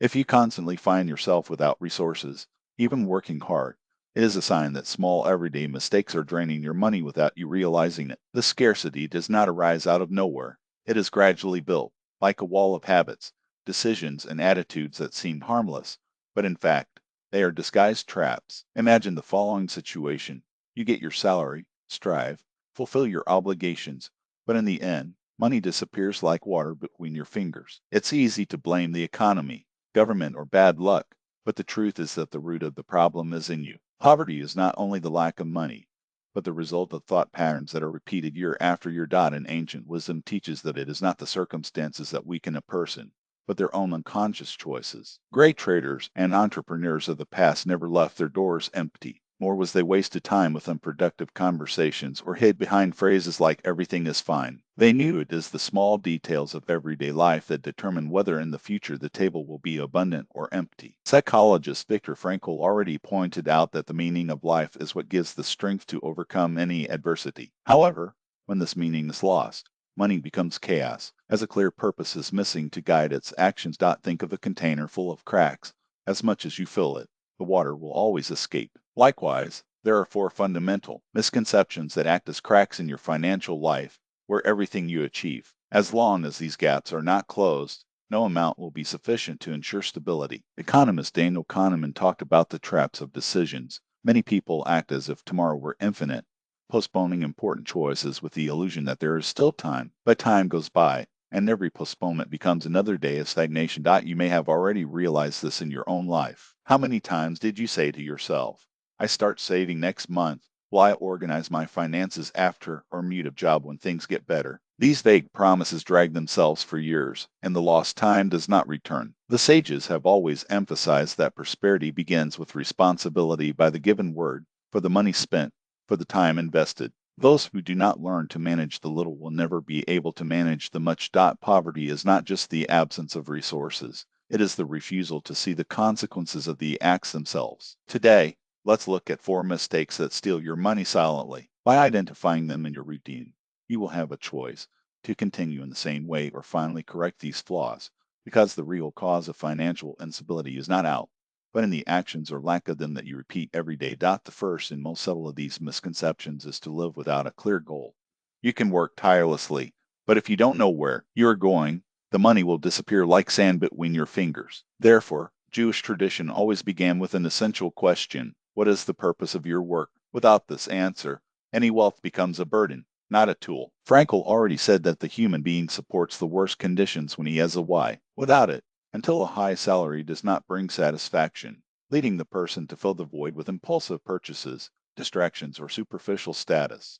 If you constantly find yourself without resources, even working hard, it is a sign that small everyday mistakes are draining your money without you realizing it. The scarcity does not arise out of nowhere. It is gradually built, like a wall of habits, decisions, and attitudes that seem harmless, but in fact, they are disguised traps. Imagine the following situation. You get your salary, strive, fulfill your obligations, but in the end, money disappears like water between your fingers. It's easy to blame the economy, government, or bad luck, but the truth is that the root of the problem is in you. Poverty is not only the lack of money, but the result of thought patterns that are repeated year after year. And ancient wisdom teaches that it is not the circumstances that weaken a person, but their own unconscious choices. Great traders and entrepreneurs of the past never left their doors empty, nor was they wasted time with unproductive conversations or hid behind phrases like everything is fine. They knew it is the small details of everyday life that determine whether in the future the table will be abundant or empty. Psychologist Viktor Frankl already pointed out that the meaning of life is what gives the strength to overcome any adversity. However, when this meaning is lost, money becomes chaos, as a clear purpose is missing to guide its actions. Think of a container full of cracks. As much as you fill it, the water will always escape. Likewise, there are four fundamental misconceptions that act as cracks in your financial life where everything you achieve. As long as these gaps are not closed, no amount will be sufficient to ensure stability. Economist Daniel Kahneman talked about the traps of decisions. Many people act as if tomorrow were infinite, postponing important choices with the illusion that there is still time. But time goes by, and every postponement becomes another day of stagnation. You may have already realized this in your own life. How many times did you say to yourself, I start saving next month? Will I organize my finances after or mute a job when things get better? These vague promises drag themselves for years, and the lost time does not return. The sages have always emphasized that prosperity begins with responsibility by the given word, for the money spent, for the time invested. Those who do not learn to manage the little will never be able to manage the much. Poverty is not just the absence of resources, it is the refusal to see the consequences of the acts themselves. Today, let's look at four mistakes that steal your money silently. By identifying them in your routine, you will have a choice to continue in the same way or finally correct these flaws, because the real cause of financial instability is not out, but in the actions or lack of them that you repeat every day. The first and most subtle of these misconceptions is to live without a clear goal. You can work tirelessly, but if you don't know where you are going, the money will disappear like sand between your fingers. Therefore, Jewish tradition always began with an essential question. What is the purpose of your work? Without this answer, any wealth becomes a burden, not a tool. Frankel already said that the human being supports the worst conditions when he has a why. Without it, until a high salary does not bring satisfaction, leading the person to fill the void with impulsive purchases, distractions, or superficial status.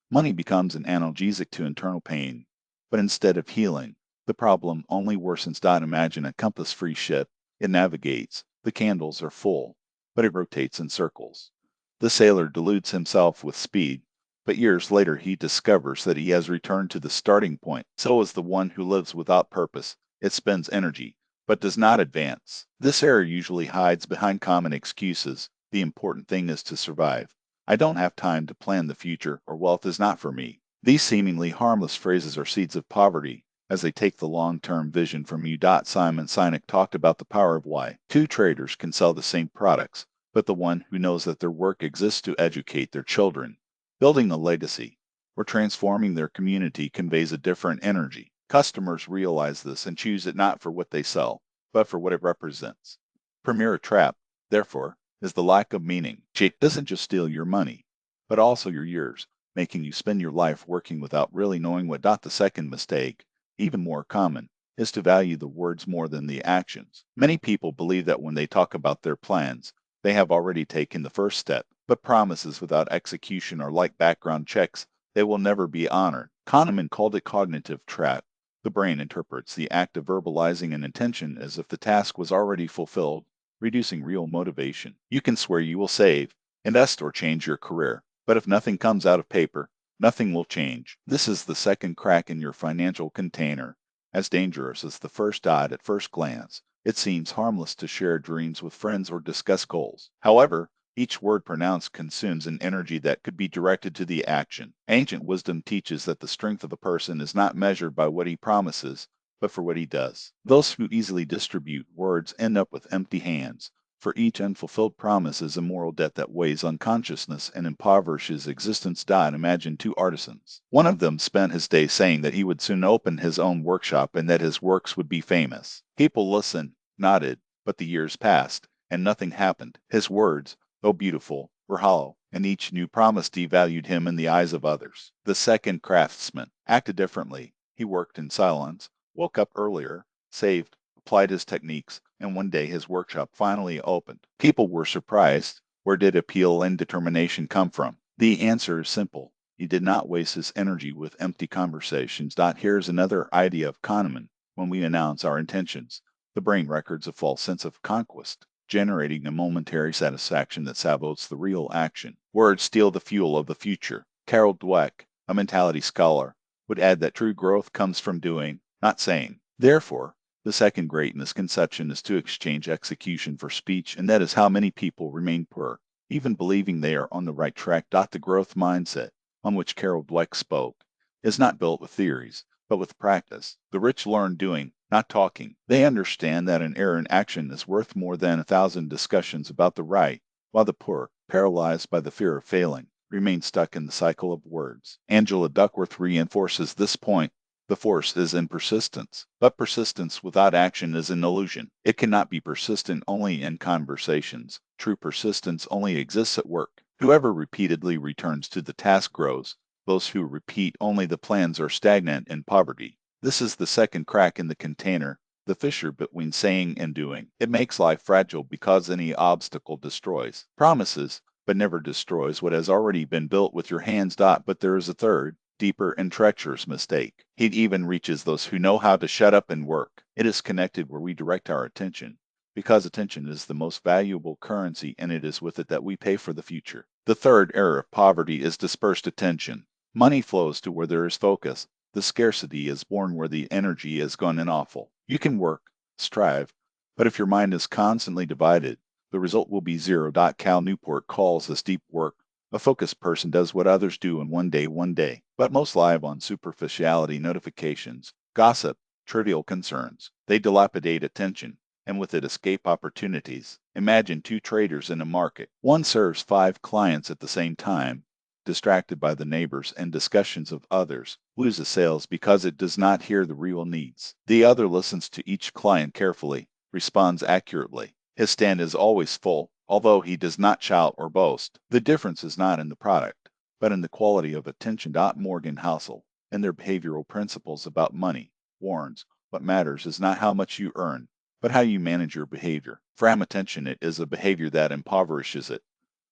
Money becomes an analgesic to internal pain, but instead of healing, the problem only worsens. Imagine a compass-free ship. It navigates, the candles are full, but it rotates in circles. The sailor deludes himself with speed, but years later he discovers that he has returned to the starting point. So is the one who lives without purpose. It spends energy, but does not advance. This error usually hides behind common excuses. The important thing is to survive. I don't have time to plan the future, or wealth is not for me. These seemingly harmless phrases are seeds of poverty, as they take the long-term vision from you. Simon Sinek talked about the power of why. Two traders can sell the same products, but the one who knows that their work exists to educate their children, building a legacy, or transforming their community conveys a different energy. Customers realize this and choose it not for what they sell, but for what it represents. Premier trap, therefore, is the lack of meaning. It doesn't just steal your money, but also your years, making you spend your life working without really knowing what. The second mistake, even more common, is to value the words more than the actions. Many people believe that when they talk about their plans, they have already taken the first step, but promises without execution are like background checks. They will never be honored. Kahneman called it cognitive trap. The brain interprets the act of verbalizing an intention as if the task was already fulfilled, reducing real motivation. You can swear you will save, invest, or change your career, but if nothing comes out of paper, nothing will change. This is the second crack in your financial container, as dangerous as the first. At first glance, it seems harmless to share dreams with friends or discuss goals. However, each word pronounced consumes an energy that could be directed to the action. Ancient wisdom teaches that the strength of a person is not measured by what he promises, but for what he does. Those who easily distribute words end up with empty hands. For each unfulfilled promise is a moral debt that weighs on consciousness and impoverishes existence. Imagine two artisans. One of them spent his days saying that he would soon open his own workshop and that his works would be famous. People listened, nodded, but the years passed, and nothing happened. His words, though beautiful, were hollow, and each new promise devalued him in the eyes of others. The second craftsman acted differently. He worked in silence, woke up earlier, saved, applied his techniques, and one day his workshop finally opened. People were surprised. Where did appeal and determination come from? The answer is simple. He did not waste his energy with empty conversations. Here's another idea of Kahneman when we announce our intentions. The brain records a false sense of conquest, generating a momentary satisfaction that sabotages the real action. Words steal the fuel of the future. Carol Dweck, a mentality scholar, would add that true growth comes from doing, not saying. Therefore, the second great misconception is to exchange execution for speech, and that is how many people remain poor, even believing they are on the right track. The growth mindset, on which Carol Dweck spoke, is not built with theories, but with practice. The rich learn doing, not talking. They understand that an error in action is worth more than 1,000 discussions about the right, while the poor, paralyzed by the fear of failing, remain stuck in the cycle of words. Angela Duckworth reinforces this point. The force is in persistence, but persistence without action is an illusion. It cannot be persistent only in conversations. True persistence only exists at work. Whoever repeatedly returns to the task grows. Those who repeat only the plans are stagnant in poverty. This is the second crack in the container, the fissure between saying and doing. It makes life fragile because any obstacle destroys promises, but never destroys what has already been built with your hands. But there is a third, deeper and treacherous mistake. It even reaches those who know how to shut up and work. It is connected where we direct our attention, because attention is the most valuable currency, and it is with it that we pay for the future. The third error of poverty is dispersed attention. Money flows to where there is focus. The scarcity is born where the energy is gone and awful. You can work, strive, but if your mind is constantly divided, the result will be zero. Cal Newport calls this deep work. A focused person does what others do in one day, but most live on superficiality, notifications, gossip, trivial concerns. They dilapidate attention, and with it escape opportunities. Imagine two traders in a market. One serves 5 clients at the same time, distracted by the neighbors and discussions of others, loses sales because it does not hear the real needs. The other listens to each client carefully, responds accurately. His stand is always full, although he does not shout or boast. The difference is not in the product, but in the quality of attention. Morgan Housel, in their behavioral principles about money, warns, what matters is not how much you earn, but how you manage your behavior. From attention, it is a behavior that impoverishes it.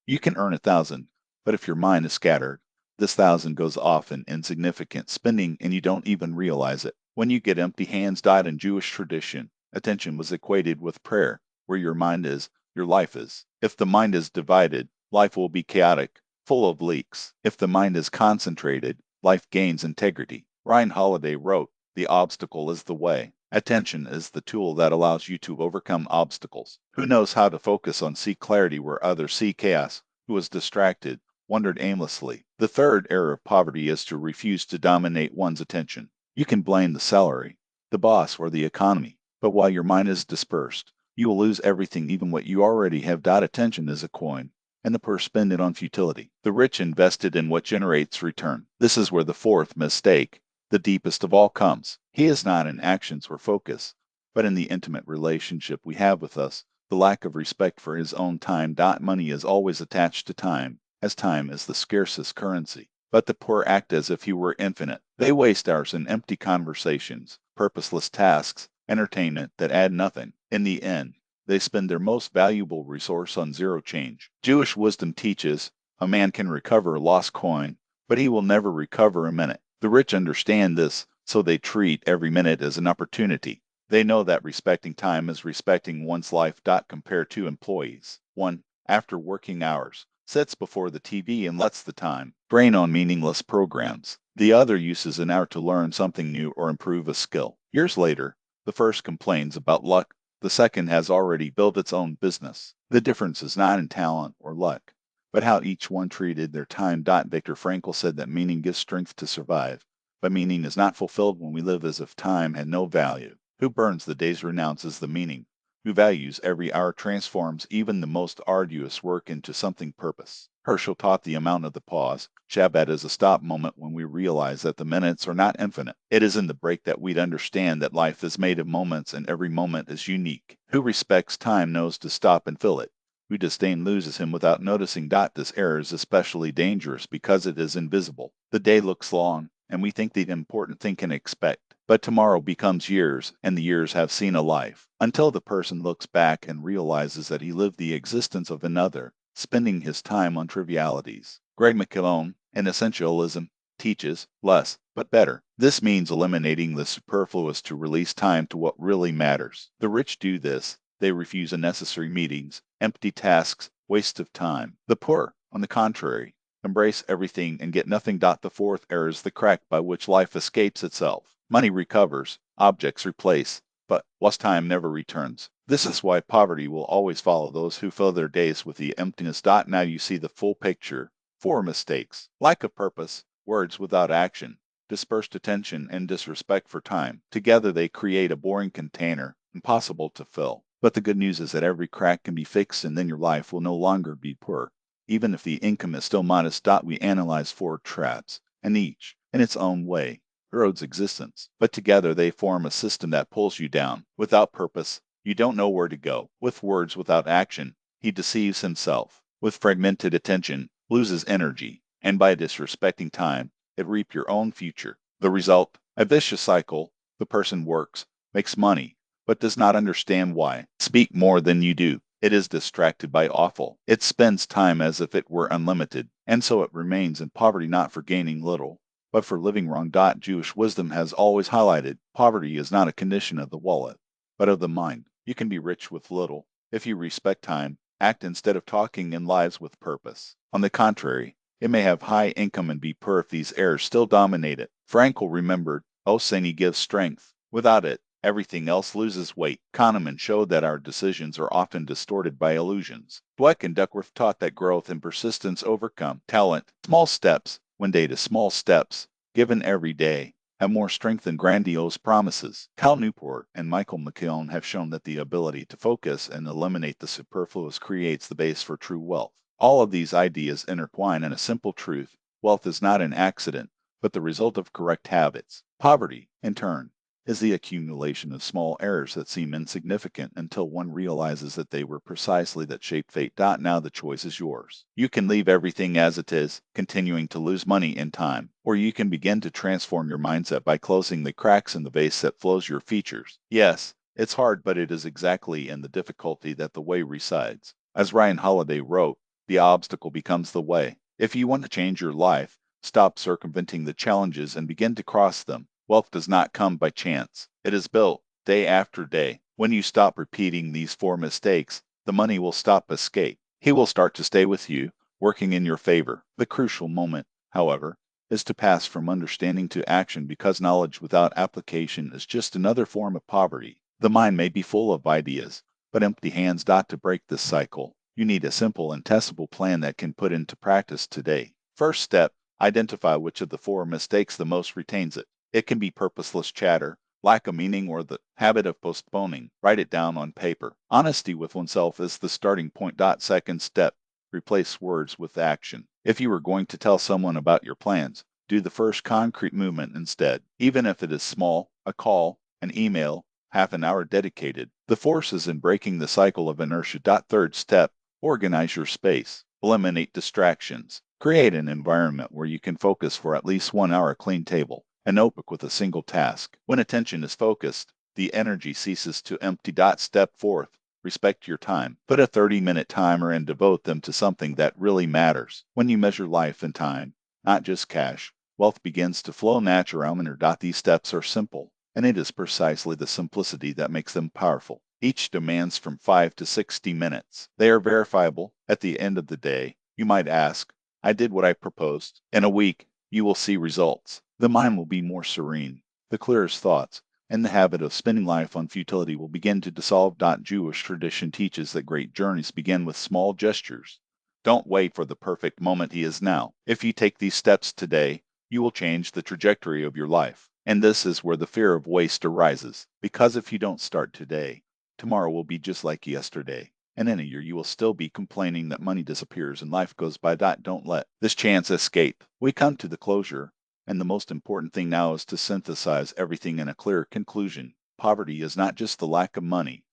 You can earn 1,000, but if your mind is scattered, this 1,000 goes off in insignificant spending and you don't even realize it. When you get empty hands. In Jewish tradition, attention was equated with prayer. Where your mind is, your life is. If the mind is divided, life will be chaotic, full of leaks. If the mind is concentrated, life gains integrity. Ryan Holiday wrote, "The obstacle is the way." Attention is the tool that allows you to overcome obstacles. Who knows how to focus on see clarity where others see chaos? Who is distracted, wandered aimlessly. The third error of poverty is to refuse to dominate one's attention. You can blame the salary, the boss, or the economy, but while your mind is dispersed, you will lose everything, even what you already have. Attention is a coin, and the poor spend it on futility. The rich invested in what generates return. This is where the fourth mistake, the deepest of all, comes. He is not in actions or focus, but in the intimate relationship we have with us, the lack of respect for his own time. Money is always attached to time, as time is the scarcest currency. But the poor act as if he were infinite. They waste hours in empty conversations, purposeless tasks, entertainment that add nothing. In the end, they spend their most valuable resource on zero change. Jewish wisdom teaches a man can recover a lost coin, but he will never recover a minute. The rich understand this, so they treat every minute as an opportunity. They know that respecting time is respecting one's life. Compare two employees. One, after working hours, sits before the TV and lets the time drain on meaningless programs. The other uses an hour to learn something new or improve a skill. Years later, the first complains about luck, the second has already built its own business. The difference is not in talent or luck, but how each one treated their time. Viktor Frankl said that meaning gives strength to survive, But meaning is not fulfilled when we live as if time had no value. Who burns the days renounces the meaning. Who values every hour transforms even the most arduous work into something purpose. Herschel taught the amount of the pause. Shabbat is a stop moment when we realize that the minutes are not infinite. It is in the break that we'd understand that life is made of moments and every moment is unique. Who respects time knows to stop and fill it. Who disdain loses him without noticing. This error is especially dangerous because it is invisible. The day looks long, and we think the important thing can expect. But tomorrow becomes years, and the years have seen a life, until the person looks back and realizes that he lived the existence of another, spending his time on trivialities. Greg McKeown, in Essentialism, teaches less, but better. This means eliminating the superfluous to release time to what really matters. The rich do this. They refuse unnecessary meetings, empty tasks, waste of time. The poor, on the contrary, embrace everything and get nothing. The fourth error is the crack by which life escapes itself. Money recovers, objects replace, but lost time never returns. This is why poverty will always follow those who fill their days with the emptiness. Now you see the full picture. 4 mistakes: lack of purpose, words without action, dispersed attention, and disrespect for time. Together they create a boring container, impossible to fill. But the good news is that every crack can be fixed, and then your life will no longer be poor. Even if the income is still modest. We analyze 4 traps, and each, in its own way, erodes existence. But together they form a system that pulls you down. Without purpose, you don't know where to go. With words without action, he deceives himself. With fragmented attention, loses energy. And by disrespecting time, it reap your own future. The result, a vicious cycle. The person works, makes money, but does not understand why. Speak more than you do. It is distracted by offal. It spends time as if it were unlimited, and so it remains in poverty, not for gaining little, but for living wrong. Jewish wisdom has always highlighted poverty is not a condition of the wallet, but of the mind. You can be rich with little if you respect time, act instead of talking, and lives with purpose. On the contrary, it may have high income and be poor if these errors still dominate it. Frankel remembered, Osani gives strength. Without it, everything else loses weight. Kahneman showed that our decisions are often distorted by illusions. Dweck and Duckworth taught that growth and persistence overcome talent. Small steps, one day to small steps, given every day, have more strength than grandiose promises. Cal Newport and Michael McKeown have shown that the ability to focus and eliminate the superfluous creates the base for true wealth. All of these ideas intertwine in a simple truth: wealth is not an accident, but the result of correct habits. Poverty, in turn, is the accumulation of small errors that seem insignificant until one realizes that they were precisely that shaped fate. Now the choice is yours. You can leave everything as it is, continuing to lose money and time, or you can begin to transform your mindset by closing the cracks in the vase that flows your features. Yes, it's hard, but it is exactly in the difficulty that the way resides. As Ryan Holiday wrote, the obstacle becomes the way. If you want to change your life, stop circumventing the challenges and begin to cross them. Wealth does not come by chance. It is built day after day. When you stop repeating these 4 mistakes, the money will stop escape. He will start to stay with you, working in your favor. The crucial moment, however, is to pass from understanding to action, because knowledge without application is just another form of poverty. The mind may be full of ideas, but empty hands. To break this cycle, you need a simple and testable plan that can put into practice today. First step, identify which of the 4 mistakes the most retains it. It can be purposeless chatter, lack of meaning, or the habit of postponing. Write it down on paper. Honesty with oneself is the starting point. Second step, replace words with action. If you are going to tell someone about your plans, do the first concrete movement instead. Even if it is small, a call, an email, half an hour dedicated. The force is in breaking the cycle of inertia. Third step, organize your space. Eliminate distractions. Create an environment where you can focus for at least 1 hour. Clean table, a notebook with a single task. When attention is focused, the energy ceases to empty. Step fourth, respect your time. Put a 30-minute timer and devote them to something that really matters. When you measure life in time, not just cash, wealth begins to flow naturally. These steps are simple, and it is precisely the simplicity that makes them powerful. Each demands from 5 to 60 minutes. They are verifiable. At the end of the day, you might ask, I did what I proposed. In a week, you will see results. The mind will be more serene, the clearest thoughts, and the habit of spending life on futility will begin to dissolve. Jewish tradition teaches that great journeys begin with small gestures. Don't wait for the perfect moment. He is now. If you take these steps today, You will change the trajectory of your life. And this is where the fear of waste arises. Because if you don't start today, tomorrow will be just like yesterday. And in a year, you will still be complaining that money disappears and life goes by. Don't let this chance escape. We come to the closure, and the most important thing now is to synthesize everything in a clear conclusion. Poverty is not just the lack of money,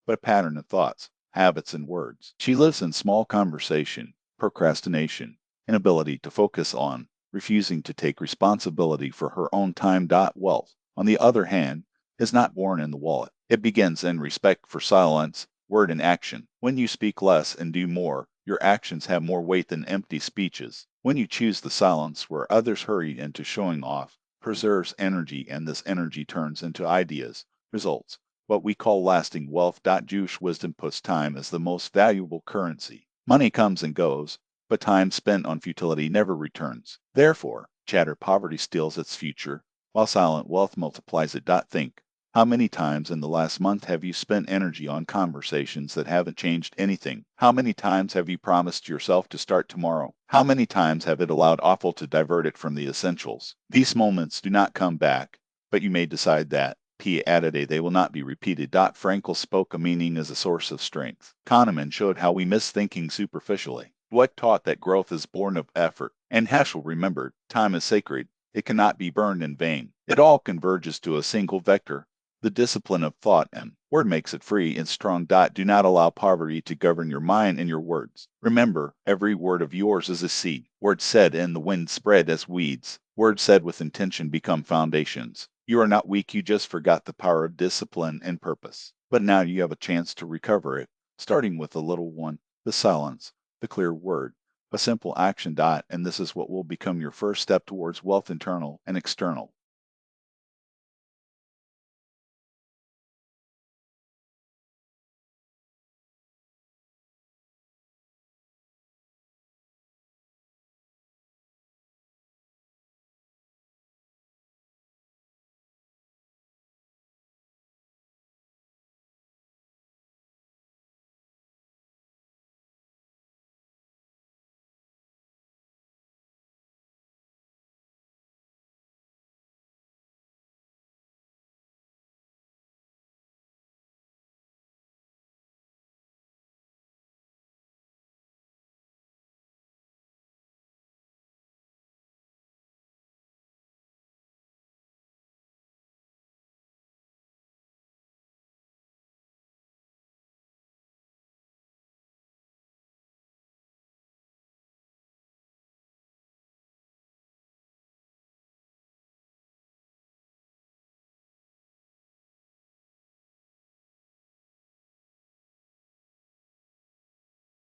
but a pattern of thoughts, habits, and words. She lives in small conversation, procrastination, inability to focus on, refusing to take responsibility for her own time. Wealth, on the other hand, is not born in the wallet. It begins in respect for silence, word, and action. When you speak less and do more, your actions have more weight than empty speeches. When you choose the silence where others hurry into showing off, preserves energy, and this energy turns into ideas, results, what we call lasting wealth. Jewish wisdom puts time as the most valuable currency. Money comes and goes, but time spent on futility never returns. Therefore, chatter poverty steals its future, while silent wealth multiplies it. Think, how many times in the last month have you spent energy on conversations that haven't changed anything? How many times have you promised yourself to start tomorrow? How many times have it allowed awful to divert it from the essentials? These moments do not come back, but you may decide that. P. added they will not be repeated. Frankel spoke a meaning as a source of strength. Kahneman showed how we miss thinking superficially. Dweck taught that growth is born of effort. And Heschel remembered, time is sacred. It cannot be burned in vain. It all converges to a single vector, the discipline of thought, and word makes it free and strong. Do not allow poverty to govern your mind and your words. Remember, every word of yours is a seed. Words said in the wind spread as weeds. Words said with intention become foundations. You are not weak, you just forgot the power of discipline and purpose. But now you have a chance to recover it, starting with the little one, the silence, the clear word, a simple action. And this is what will become your first step towards wealth, internal and external.